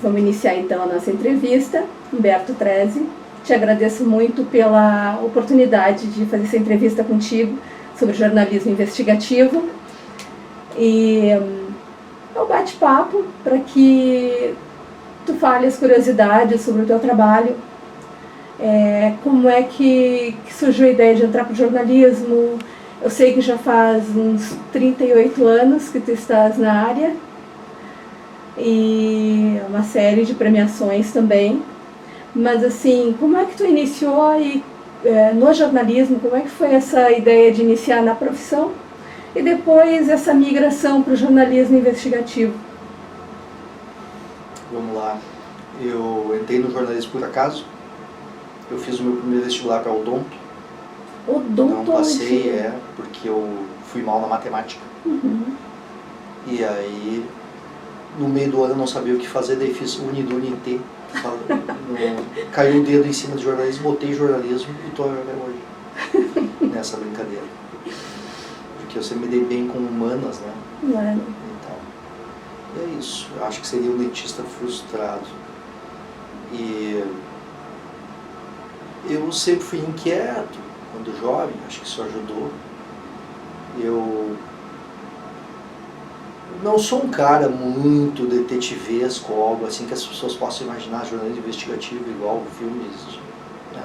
Vamos iniciar então a nossa entrevista. Humberto Trezzi, te agradeço muito pela oportunidade de fazer essa entrevista contigo sobre jornalismo investigativo. E é um bate-papo para que tu fale as curiosidades sobre o teu trabalho. Como é que surgiu a ideia de entrar para o jornalismo? Eu sei que já faz uns 38 anos que tu estás na área e uma série de premiações também. Mas assim, como é que tu iniciou aí, no jornalismo? Como é que foi essa ideia de iniciar na profissão e depois essa migração para o jornalismo investigativo? Vamos lá. Eu entrei no jornalismo por acaso. Eu fiz o meu primeiro vestibular para odonto. Não passei, porque eu fui mal na matemática. E aí, no meio do ano eu não sabia o que fazer, daí fiz Uniduni-T. Caiu o dedo em cima de jornalismo, botei jornalismo e estou até hoje nessa brincadeira. Porque eu sempre me dei bem com humanas, né? Então, e é isso. Eu acho que seria um dentista frustrado. E eu sempre fui inquieto quando jovem, acho que isso ajudou. Eu não sou um cara muito detetivesco ou algo assim que as pessoas possam imaginar jornalismo investigativo igual filmes. Né?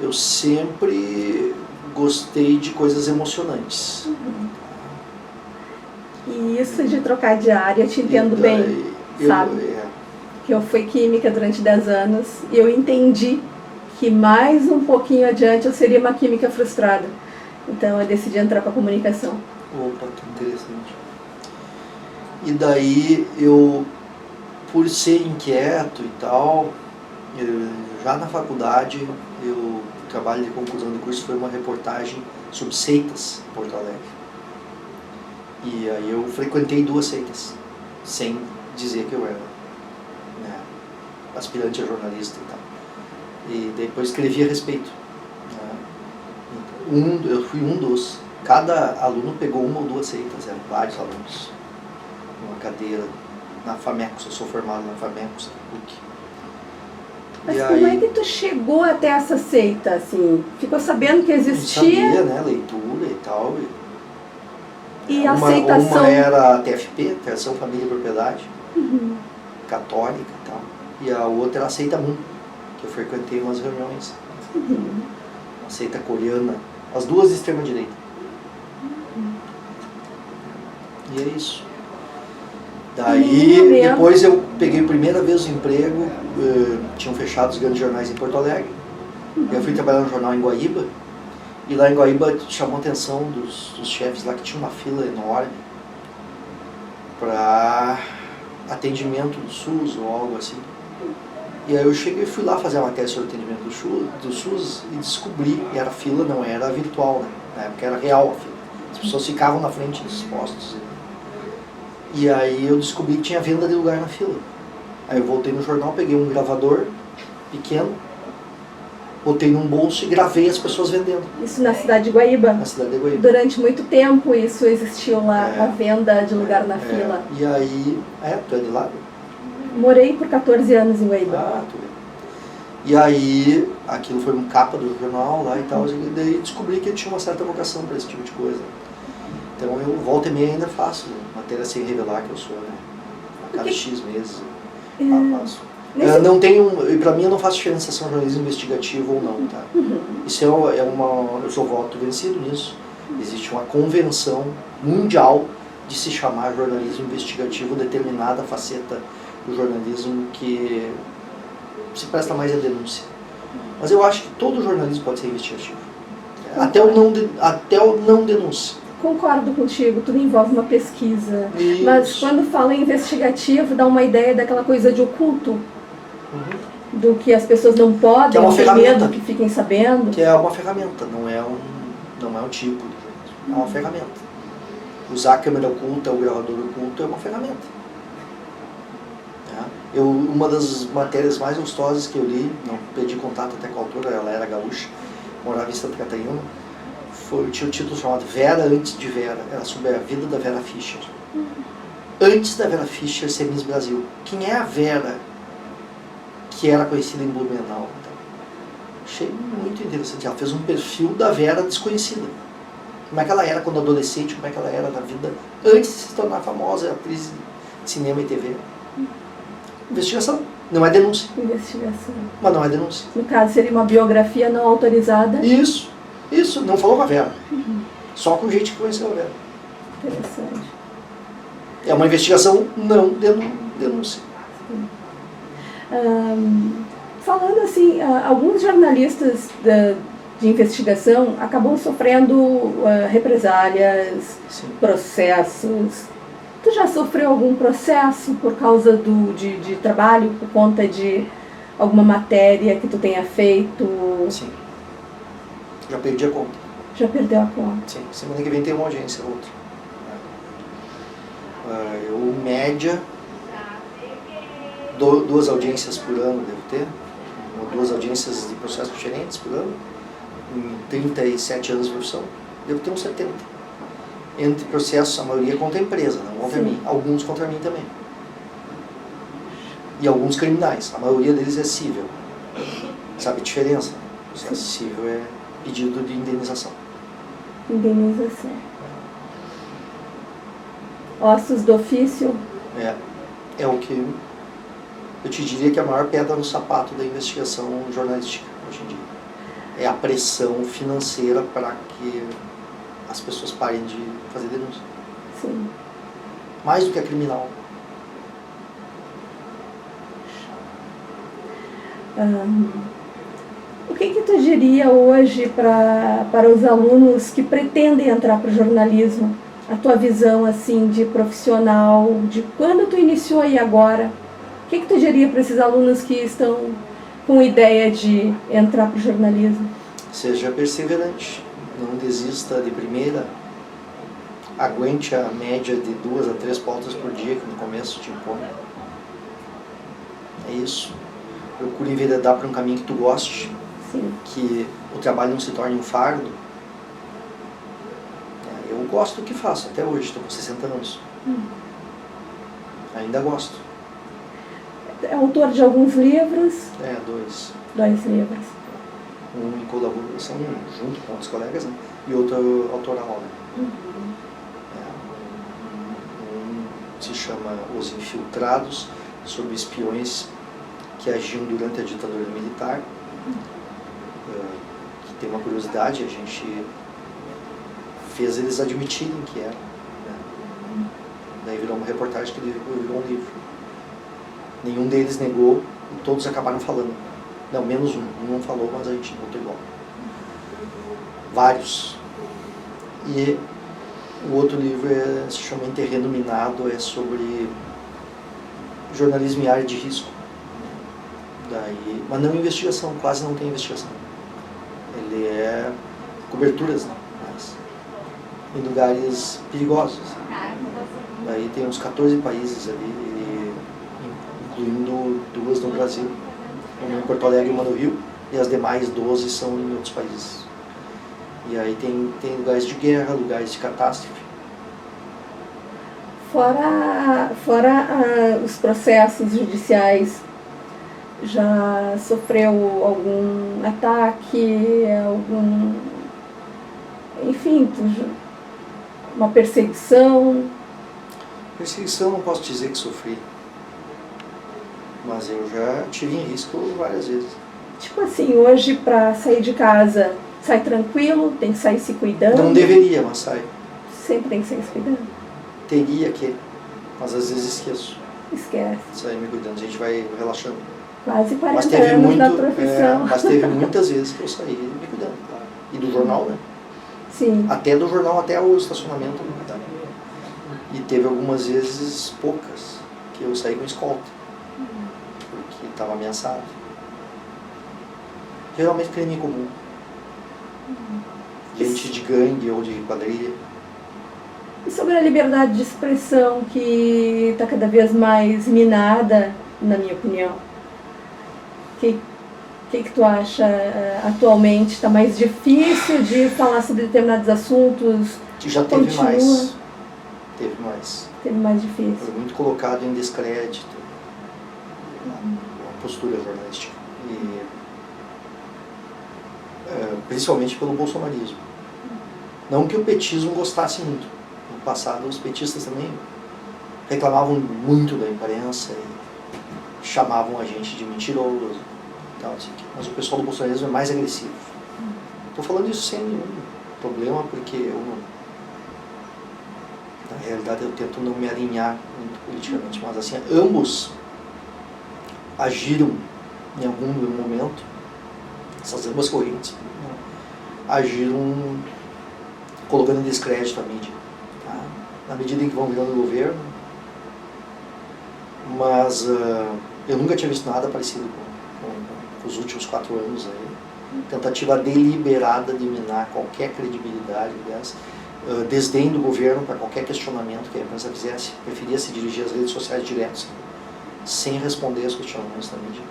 Eu sempre gostei de coisas emocionantes. E isso de trocar de área, eu te entendo bem, sabe? Que eu fui química durante 10 anos e eu entendi que mais um pouquinho adiante eu seria uma química frustrada. Então eu decidi entrar para a comunicação. Opa, que interessante. E daí eu, por ser inquieto e tal, já na faculdade, o trabalho de conclusão de curso foi uma reportagem sobre seitas em Porto Alegre. E aí eu frequentei 2 seitas, sem dizer que eu era aspirante a jornalista e tal. E depois escrevi a respeito. Eu fui um dos. Cada aluno pegou 1 ou 2 seitas, eram vários alunos. Uma cadeira na FAMECOS, eu sou formado na FAMECOS, na PUC. Mas como é que tu chegou até essa seita, assim? Ficou sabendo que existia? Sabia, né? Leitura e tal. E a aceitação? Uma era a TFP, Terção Família e Propriedade, católica e tal. E a outra era a seita Moon, que eu frequentei umas reuniões. Uma seita coreana, as duas de extrema direita. E é isso. Daí, depois eu peguei a primeira vez o emprego, tinham fechado os grandes jornais em Porto Alegre. Eu fui trabalhar no jornal em Guaíba, e lá em Guaíba chamou a atenção dos chefes lá que tinha uma fila enorme para atendimento do SUS ou algo assim. E aí eu fui lá fazer a matéria sobre atendimento do SUS e descobri que era fila, não era virtual, né? Na época era real a fila. As pessoas ficavam na frente dos postos. E aí eu descobri que tinha venda de lugar na fila. Aí eu voltei no jornal, peguei um gravador pequeno, botei num bolso e gravei as pessoas vendendo. Isso na cidade de Guaíba? Na cidade de Guaíba. Durante muito tempo isso existiu lá, a venda de lugar na fila. E aí, tu é de lá? Morei por 14 anos em Guaíba. E aí, aquilo foi uma capa do jornal lá e tal, e daí descobri que eu tinha uma certa vocação para esse tipo de coisa. Então eu volta e meia ainda faço matéria sem revelar que eu sou, né? A cada X meses faço. Não tenho, pra mim eu não faço diferença se é um jornalismo investigativo ou não, tá? Isso eu sou voto vencido nisso. Existe uma convenção mundial de se chamar jornalismo investigativo determinada faceta do jornalismo que se presta mais à denúncia. Mas eu acho que todo jornalismo pode ser investigativo. Até o não denúncia. Concordo contigo, tudo envolve uma pesquisa. Isso. Mas quando fala em investigativo, dá uma ideia daquela coisa de oculto. Do que as pessoas não podem, ter medo que fiquem sabendo. Que é uma ferramenta, não é um tipo de jornalismo. É uma ferramenta. Usar a câmera oculta, o gravador oculto é uma ferramenta. Uma das matérias mais gostosas que eu li, não perdi contato até com a autora, ela era gaúcha, morava em Santa Catarina, tinha o título chamado Vera Antes de Vera, era sobre a vida da Vera Fischer. antes da Vera Fischer ser Miss Brasil. Quem é a Vera que era conhecida em Blumenau? Então, achei muito interessante. Ela fez um perfil da Vera desconhecida. Como é que ela era quando adolescente, como é que ela era na vida antes de se tornar famosa, atriz de cinema e TV. Investigação, não é denúncia. Investigação. Mas não é denúncia. No caso, seria uma biografia não autorizada. Isso, não falou com a Vera. Só com gente que conheceu a Vera. Interessante. É uma investigação não denúncia. Falando assim, alguns jornalistas de investigação acabam sofrendo represálias, Sim. processos. Tu já sofreu algum processo por causa de trabalho, por conta de alguma matéria que tu tenha feito? Sim. Já perdi a conta. Já perdeu a conta? Sim. Semana que vem tem uma audiência, outra. Eu, média, 2 audiências por ano devo ter. 2 audiências de processos diferentes por ano. Em 37 anos de profissão, devo ter uns 70. Entre processos, a maioria contra a empresa, não contra mim. Alguns contra mim também. E alguns criminais. A maioria deles é cível. Sabe a diferença? O processo cível é pedido de indenização. Indenização. Ossos do ofício? É o que eu te diria que é a maior pedra no sapato da investigação jornalística hoje em dia. É a pressão financeira para que as pessoas parem de fazer denúncia. Sim. Mais do que a criminal. O que tu diria hoje para os alunos que pretendem entrar para o jornalismo? A tua visão assim de profissional, de quando tu iniciou e agora? O que tu diria para esses alunos que estão com ideia de entrar para o jornalismo? Seja perseverante, não desista de primeira, aguente a média de 2 a 3 pautas por dia que no começo te impõe. É isso. Procure enveredar para um caminho que tu goste. Sim. Que o trabalho não se torne um fardo. Eu gosto do que faço até hoje, estou com 60 anos. Ainda gosto. É autor de alguns livros? 2. 2 livros. Um em colaboração junto com outros colegas, né? E outro autoral. Né? Um se chama Os Infiltrados, sobre espiões que agiam durante a ditadura militar. Que tem uma curiosidade, a gente fez eles admitirem que era. Né? Daí virou uma reportagem que virou um livro. Nenhum deles negou e todos acabaram falando. Não, menos um. Um não falou, mas a gente botou igual. Vários. E o outro livro se chama Em Terreno Minado, é sobre jornalismo em área de risco. Mas não investigação, quase não tem investigação. Ele é coberturas, né? Mas em lugares perigosos. Daí tem uns 14 países ali, incluindo 2 no Brasil. Uma em Porto Alegre e uma no Rio, e as demais 12 são em outros países. E aí tem lugares de guerra, lugares de catástrofe. Fora os processos judiciais, já sofreu algum ataque, enfim, uma perseguição? Perseguição não posso dizer que sofri, mas eu já tive em risco várias vezes. Tipo assim, hoje para sair de casa, sai tranquilo, tem que sair se cuidando? Não deveria, mas sai. Sempre tem que sair se cuidando? Teria que, mas às vezes esqueço. Esquece. Sair me cuidando, a gente vai relaxando. Quase 40 anos na profissão. Mas teve muitas vezes que eu saí me cuidando, claro. E do jornal, né? Sim. Até do jornal, até o estacionamento. E teve algumas vezes, poucas, que eu saí com escolta. Porque estava ameaçado. Geralmente crime comum. Gente de gangue ou de quadrilha. E sobre a liberdade de expressão, que está cada vez mais minada, na minha opinião? O que tu acha atualmente? Está mais difícil de falar sobre determinados assuntos? Que já teve mais. teve mais. Teve mais difícil. Foi muito colocado em descrédito a postura jornalística. E, principalmente pelo bolsonarismo. Não que o petismo gostasse muito. No passado, os petistas também reclamavam muito da imprensa e chamavam a gente de mentiroso. E tal, assim. Mas o pessoal do bolsonarismo é mais agressivo. Estou falando isso sem nenhum problema, porque eu, na realidade, eu tento não me alinhar muito politicamente. Mas, assim, ambos agiram em algum momento, essas ambas correntes, agiram colocando em descrédito a mídia, tá? Na medida em que vão virando governo. Mas eu nunca tinha visto nada parecido com os últimos 4 anos aí. Tentativa deliberada de minar qualquer credibilidade dessa, desdém do governo para qualquer questionamento que a imprensa fizesse. Preferia se dirigir às redes sociais direto, sem responder aos questionamentos da mídia.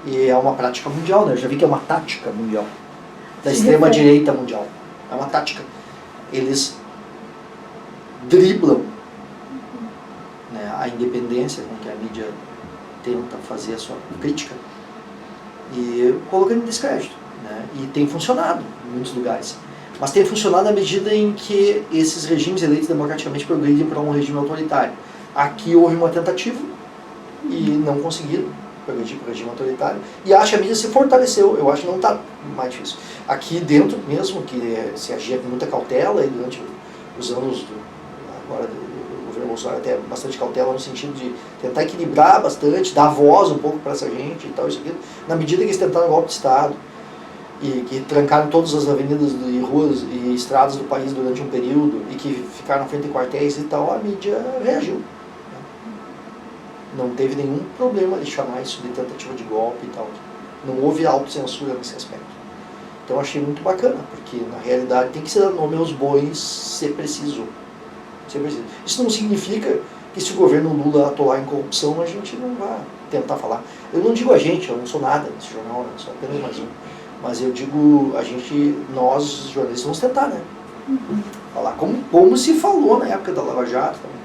E é uma prática mundial, né? Eu já vi que é uma tática mundial, da extrema-direita mundial. É uma tática. Eles driblam, né, a independência com que a mídia tenta fazer a sua crítica e colocando em descrédito, né? E tem funcionado em muitos lugares. Mas tem funcionado na medida em que esses regimes eleitos democraticamente progridem para um regime autoritário. Aqui houve uma tentativa e não conseguiram progredir para o regime autoritário. E acho que a mídia se fortaleceu. Eu acho que não está mais difícil. Aqui dentro mesmo, que se agia com muita cautela, e durante os anos agora do governo Bolsonaro até bastante cautela no sentido de tentar equilibrar bastante, dar voz um pouco para essa gente e tal, isso aqui. Na medida que eles tentaram o golpe de Estado e que trancaram todas as avenidas e ruas e estradas do país durante um período e que ficaram na frente de quartéis e tal, a mídia reagiu. Não teve nenhum problema de chamar isso de tentativa de golpe e tal. Não houve autocensura nesse aspecto. Então achei muito bacana, porque na realidade tem que se dar nome aos bois se preciso. Isso não significa que se o governo Lula atolar em corrupção, a gente não vai tentar falar. Eu não digo a gente, eu não sou nada nesse jornal, né? Sou apenas mais um. Mas eu digo, nós jornalistas vamos tentar, né? Falar como se falou na época da Lava Jato também.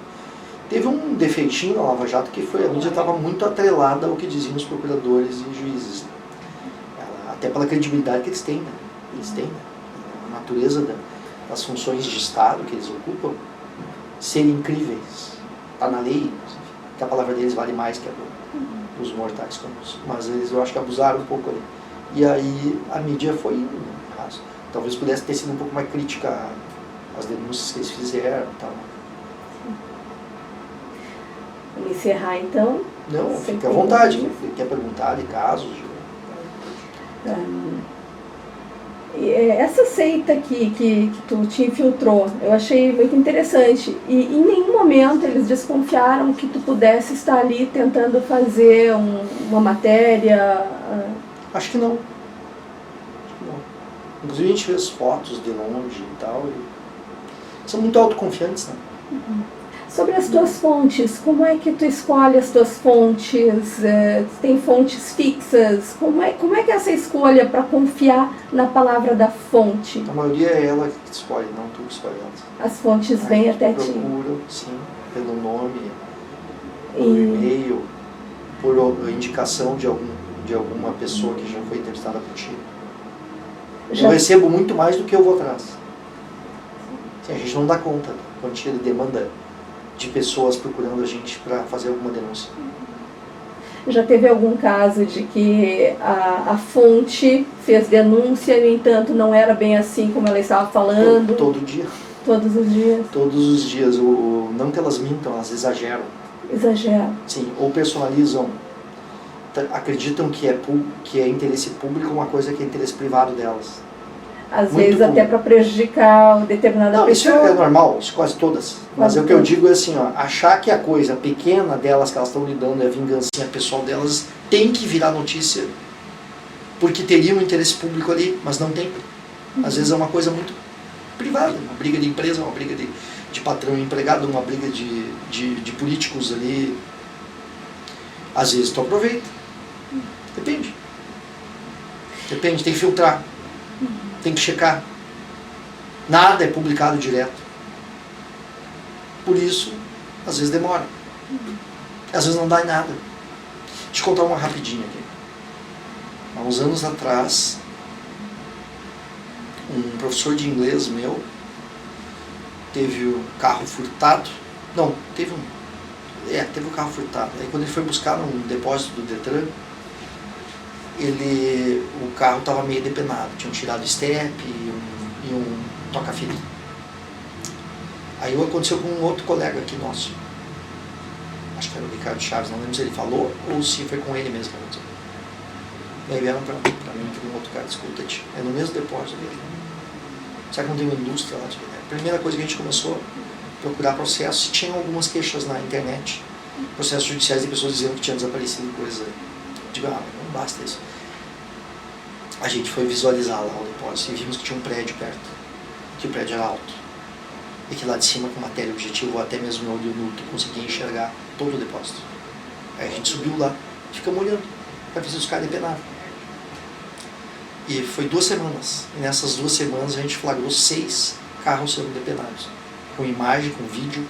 Teve um defeitinho na Lava Jato que foi, a mídia estava muito atrelada ao que diziam os procuradores e juízes. Né? Até pela credibilidade que eles têm, né? Eles têm, né? A natureza das funções de Estado que eles ocupam, serem incríveis. Está na lei, que a palavra deles vale mais que a dos mortais comuns. Mas eles, eu acho que abusaram um pouco ali. E aí a mídia foi indo, no caso. Talvez pudesse ter sido um pouco mais crítica às denúncias que eles fizeram e tal. Vamos encerrar então? Não, fica à vontade. Quer perguntar de casos? Essa seita que tu te infiltrou, eu achei muito interessante. E em nenhum momento eles desconfiaram que tu pudesse estar ali tentando fazer uma matéria? Acho que não. Inclusive a gente fez fotos de longe e tal. São muito autoconfiantes, né? Sobre as tuas fontes, como é que tu escolhe as tuas fontes? Tem fontes fixas? Como é que é essa escolha para confiar na palavra da fonte? A maioria é ela que escolhe, não tu que escolhe elas. As fontes vêm até ti? Procuram, sim, pelo nome, por e-mail, por indicação de alguma pessoa que já foi entrevistada por ti. Eu recebo muito mais do que eu vou atrás. Assim, a gente não dá conta da quantia de demanda de pessoas procurando a gente para fazer alguma denúncia. Já teve algum caso de que a fonte fez denúncia, no entanto não era bem assim como ela estava falando? Todo dia. Todos os dias? Todos os dias. Não que elas mintam, elas exageram. Exageram. Sim, ou personalizam. Acreditam que é interesse público uma coisa que é interesse privado delas. Às vezes até para prejudicar determinada pessoa. Isso é normal, isso quase todas. Mas o que eu digo é assim, ó, achar que a coisa pequena delas que elas estão lidando é a vingancinha pessoal delas, tem que virar notícia, porque teria um interesse público ali, mas não tem. Às vezes é uma coisa muito privada, uma briga de empresa, uma briga de patrão e empregado, uma briga de políticos ali. Às vezes tu aproveita. Depende. Depende, tem que filtrar. Tem que checar. Nada é publicado direto. Por isso, às vezes demora. Às vezes não dá em nada. Deixa eu contar uma rapidinha aqui. Há uns anos atrás, um professor de inglês meu teve o carro furtado. Não, teve o carro furtado. Aí quando ele foi buscar num depósito do Detran, o carro estava meio depenado. Tinham tirado o step e um toca-fita. Aí aconteceu com um outro colega aqui nosso. Acho que era o Ricardo Chaves, não lembro se ele falou ou se foi com ele mesmo que aconteceu. E aí vieram pra mim, que um outro cara, escuta, é no mesmo depósito dele. Será que não tem uma indústria lá? A primeira coisa que a gente começou a procurar processos, e tinha algumas queixas na internet, processos judiciais de pessoas dizendo que tinha desaparecido coisa. Digo, não basta isso. A gente foi visualizar lá o depósito e vimos que tinha um prédio perto, que o prédio era alto. E que lá de cima, com matéria objetiva ou até mesmo no olho nu, tu conseguia enxergar todo o depósito. Aí a gente subiu lá, ficamos olhando para ver se os caras depenavam. E foi 2 semanas. E nessas 2 semanas a gente flagrou 6 carros sendo depenados. Com imagem, com vídeo,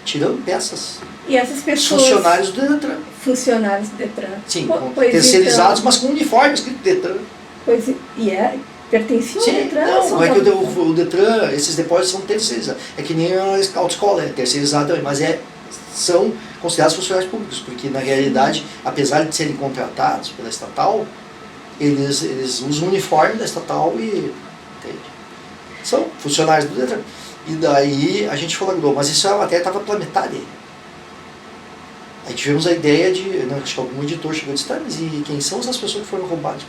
tirando peças. E essas pessoas... Funcionários do Detran. Funcionários do Detran. Sim, terceirizados, então, mas com uniforme escrito Detran. Pois pertenciam ao Detran? Não é que o Detran, esses depósitos são terceirizados. É que nem a autoescola, é terceirizado também, mas são considerados funcionários públicos, porque na realidade, apesar de serem contratados pela estatal, eles usam o uniforme da estatal e são funcionários do Detran. E daí a gente flagrou, mas isso a matéria estava pela metade. Aí tivemos a ideia de, acho que algum editor chegou e disse, mas e quem são essas pessoas que foram roubadas?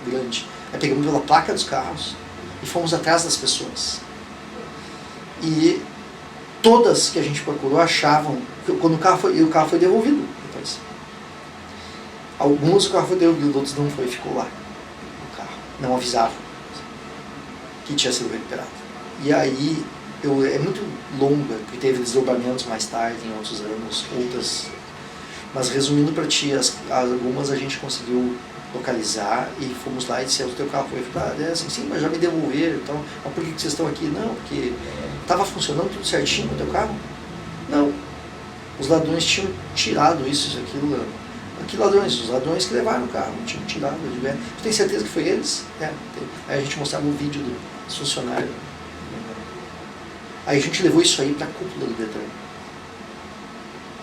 Grande. Aí pegamos pela placa dos carros e fomos atrás das pessoas. E todas que a gente procurou achavam, quando o carro foi devolvido depois. Alguns o carro foi devolvido, outros não foi, ficou lá. O carro. Não avisavam que tinha sido recuperado. E aí, é muito longa, porque teve desdobramentos mais tarde, em outros anos, outras. Mas resumindo para ti, algumas a gente conseguiu localizar e fomos lá e dissemos, o teu carro foi assim, sim, mas já me devolveram, então, mas por que vocês estão aqui? Não, porque estava funcionando tudo certinho o teu carro? Não. Os ladrões tinham tirado isso, aquilo. Que ladrões? Os ladrões que levaram o carro, tinham tirado. Tu tem certeza que foi eles? Aí a gente mostrava um vídeo do funcionário. Aí a gente levou isso aí para a cúpula do Detran.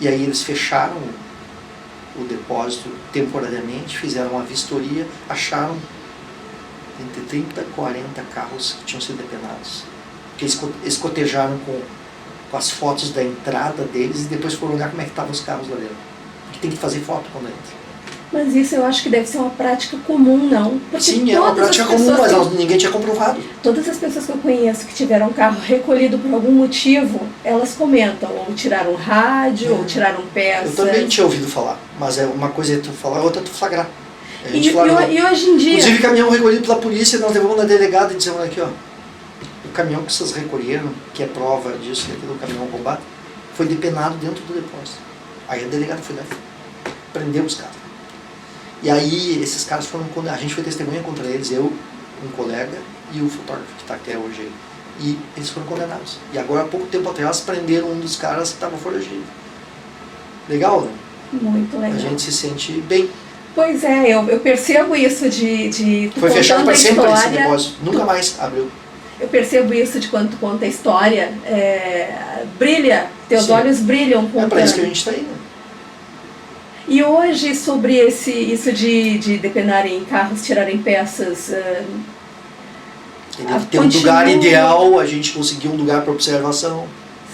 E aí eles fecharam o depósito temporariamente, fizeram uma vistoria, acharam entre 30 e 40 carros que tinham sido depenados. Porque eles cotejaram com as fotos da entrada deles e depois foram olhar como é que estavam os carros lá dentro. Porque tem que fazer foto quando entra. Mas isso eu acho que deve ser uma prática comum, não? Porque sim, é uma prática comum, mas ninguém tinha comprovado. Todas as pessoas que eu conheço que tiveram um carro recolhido por algum motivo, elas comentam, ou tiraram rádio, ou tiraram peças. Eu também tinha ouvido falar, mas uma coisa é tu falar, outra é tu flagrar. E hoje em dia... Inclusive caminhão recolhido pela polícia, nós levamos na delegada e dissemos aqui, ó, o caminhão que vocês recolheram, que é prova disso, que é aquele caminhão roubado, foi depenado dentro do depósito. Aí a delegada foi lá, prendeu os caras. E aí esses caras foram, a gente foi testemunha contra eles, eu, um colega e o fotógrafo que está até hoje aí. E eles foram condenados. E agora há pouco tempo atrás prenderam um dos caras que estava foragido. Legal, né? Muito legal. A gente se sente bem. Pois é, eu percebo isso de foi fechado para sempre esse depósito, nunca mais abriu. Eu percebo isso de quando tu conta a história, brilha, teus olhos brilham contando. É para isso que a gente está aí, né? E hoje, sobre isso de depenarem carros, tirarem peças... Deve ter um lugar ideal, a gente conseguiu um lugar para observação.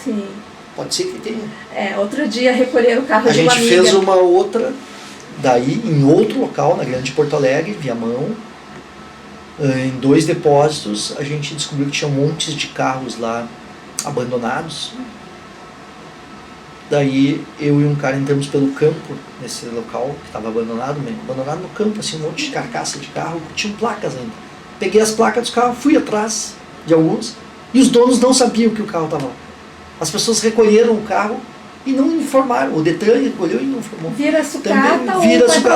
Sim. Pode ser que tenha. Outro dia recolheram o carro de uma amiga. A gente fez uma outra, daí em outro local, na Grande Porto Alegre, Viamão, em 2 depósitos, a gente descobriu que tinha montes de carros lá abandonados. Daí eu e um cara entramos pelo campo, nesse local que estava abandonado no campo, assim, um monte de carcaça de carro, tinham placas ainda. Peguei as placas dos carros, fui atrás de alguns, e os donos não sabiam que o carro estava lá. As pessoas recolheram o carro e não informaram. O Detran recolheu e não informou. Vira sucata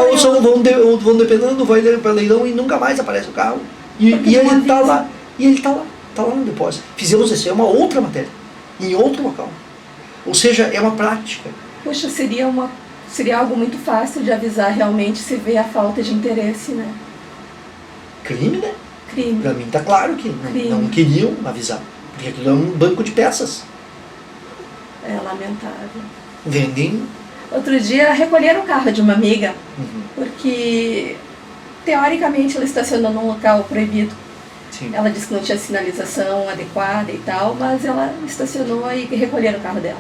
ou só vão depenando, vai para leilão e nunca mais aparece o carro. E ele está lá, tá lá no depósito. Fizemos isso, é uma outra matéria, em outro local. Ou seja, é uma prática. Puxa, seria algo muito fácil de avisar realmente se vê a falta de interesse, né? Crime, né? Crime. Pra mim tá claro que não queriam avisar. Porque aquilo é um banco de peças. É lamentável. Vendem. Outro dia recolheram o carro de uma amiga, Uhum. porque teoricamente ela estacionou num local proibido. Sim. Ela disse que não tinha sinalização adequada e tal, mas ela estacionou e recolheram o carro dela.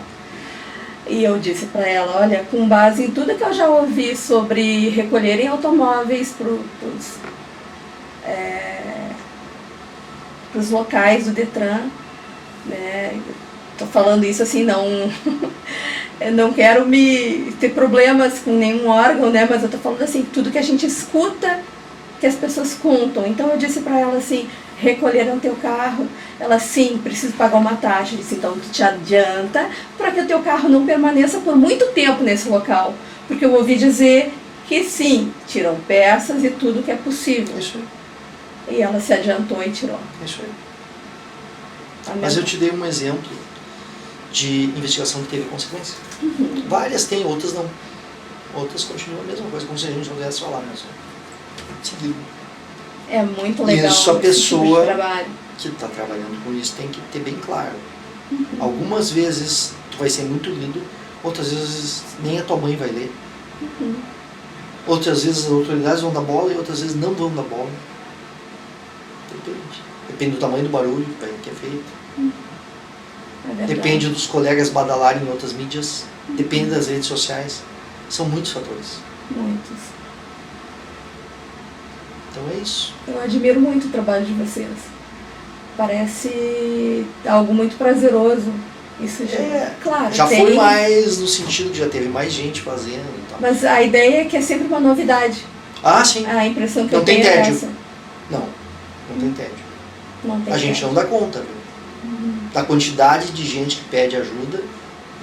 E eu disse para ela, olha, com base em tudo que eu já ouvi sobre recolherem automóveis para os locais do Detran, né? Tô falando isso assim, não eu não quero me ter problemas com nenhum órgão, né? Mas eu tô falando assim, tudo que a gente escuta, que as pessoas contam. Então eu disse para ela assim, recolheram teu carro? Ela, sim, preciso pagar uma taxa. Eu disse, então tu te adianta para que o teu carro não permaneça por muito tempo nesse local. Porque eu ouvi dizer que sim, tiram peças e tudo que é possível. Isso aí. E ela se adiantou e tirou. Isso aí. Mas eu te dei um exemplo de investigação que teve consequência. Uhum. Várias tem, outras não. Outras continuam a mesma coisa, como se a gente não pudesse falar mesmo. Seguiu. É muito legal Isso a esse tipo de pessoa trabalho. que está trabalhando com isso tem que ter bem claro. Algumas vezes tu vai ser muito lido, outras vezes nem a tua mãe vai ler. Outras vezes as autoridades vão dar bola e outras vezes não vão dar bola. Depende. Depende do tamanho do barulho que é feito. Depende dos colegas badalarem em outras mídias. Depende das redes sociais. São muitos fatores. Muitos. Então é isso. Eu admiro muito o trabalho de vocês. Parece algo muito prazeroso. Isso já, claro, já foi mais no sentido que já teve mais gente fazendo e tal. Mas a ideia é que é sempre uma novidade. Ah, sim. A impressão que não eu tem tenho é tédio. essa. Não tem tédio. Não tem a gente não dá conta, viu? Da quantidade de gente que pede ajuda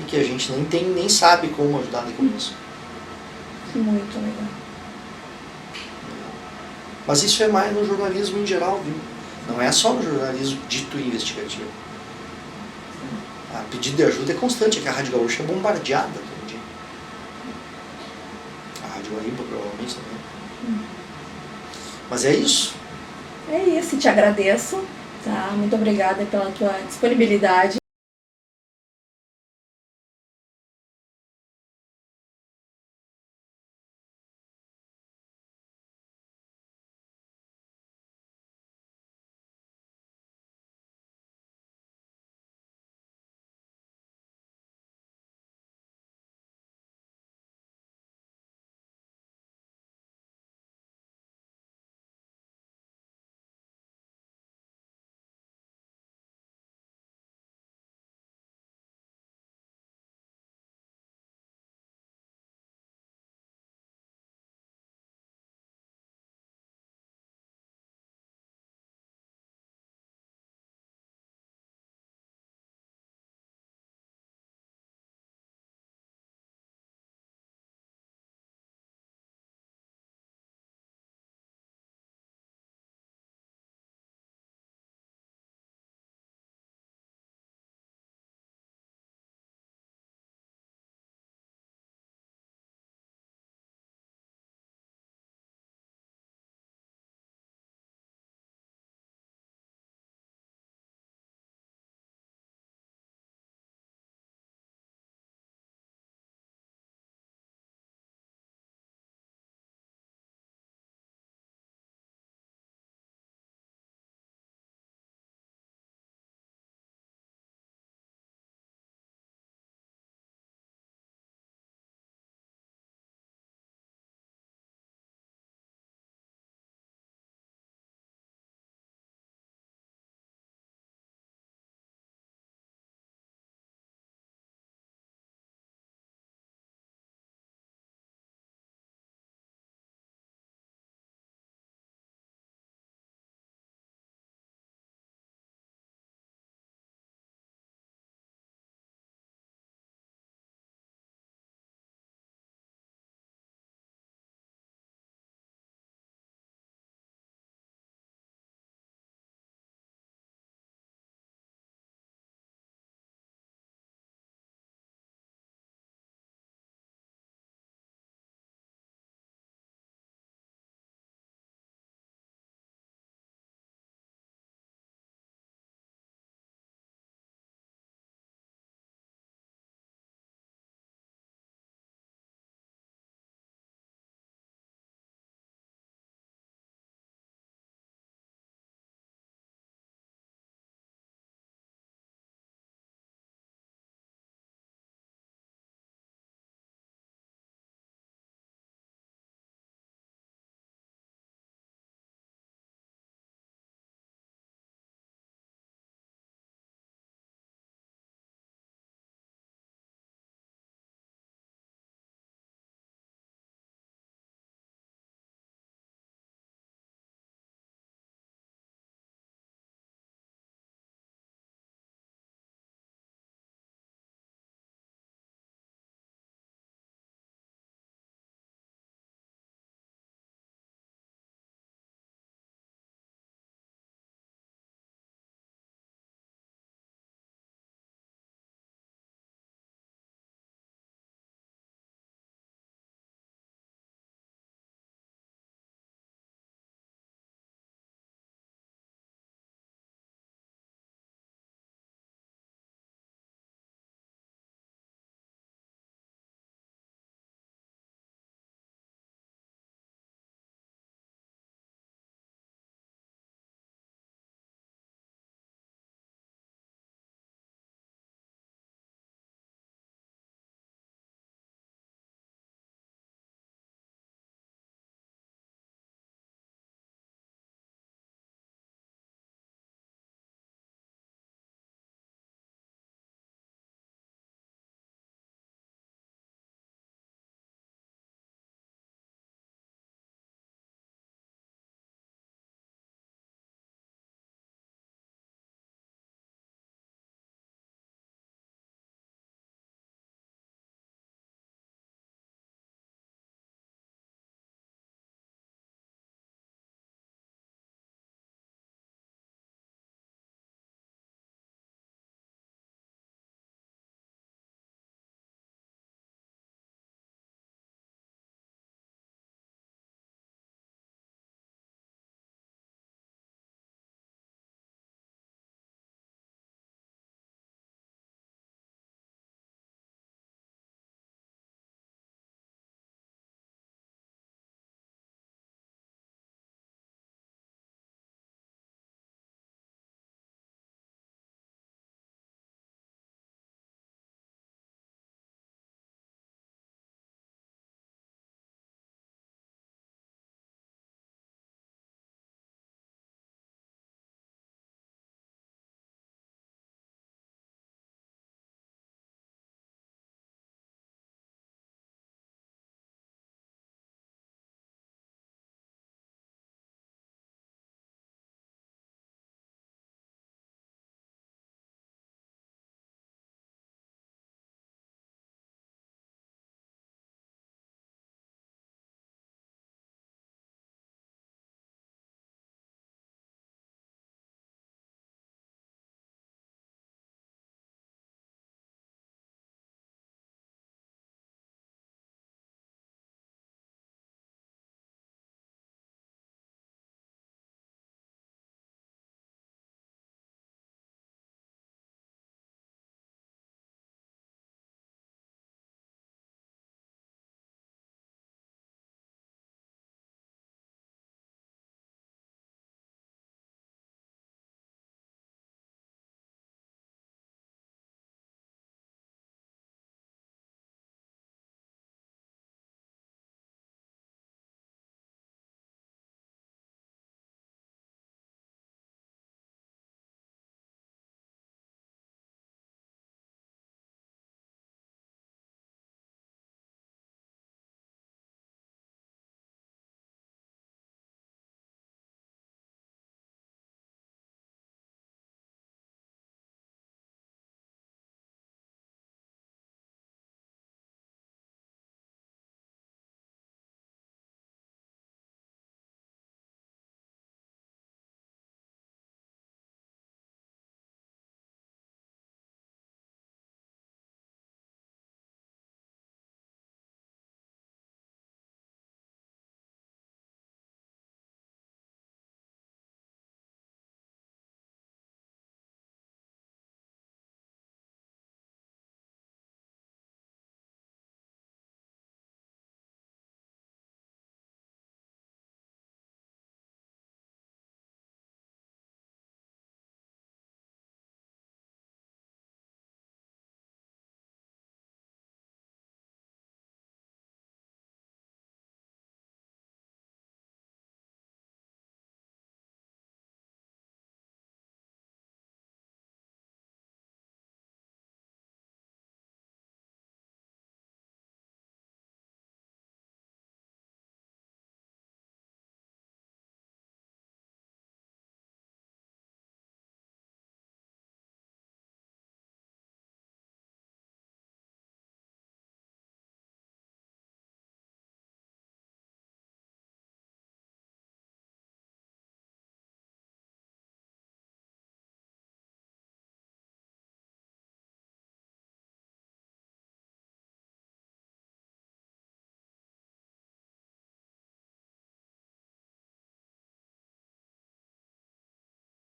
e que a gente nem sabe como ajudar no começo. Muito legal. Mas isso é mais no jornalismo em geral, viu? Não é só no jornalismo dito investigativo. A pedido de ajuda é constante, é que a Rádio Gaúcha é bombardeada todo dia. A Rádio Guaíba provavelmente também. Mas é isso. É isso, te agradeço. Tá? Muito obrigada pela tua disponibilidade.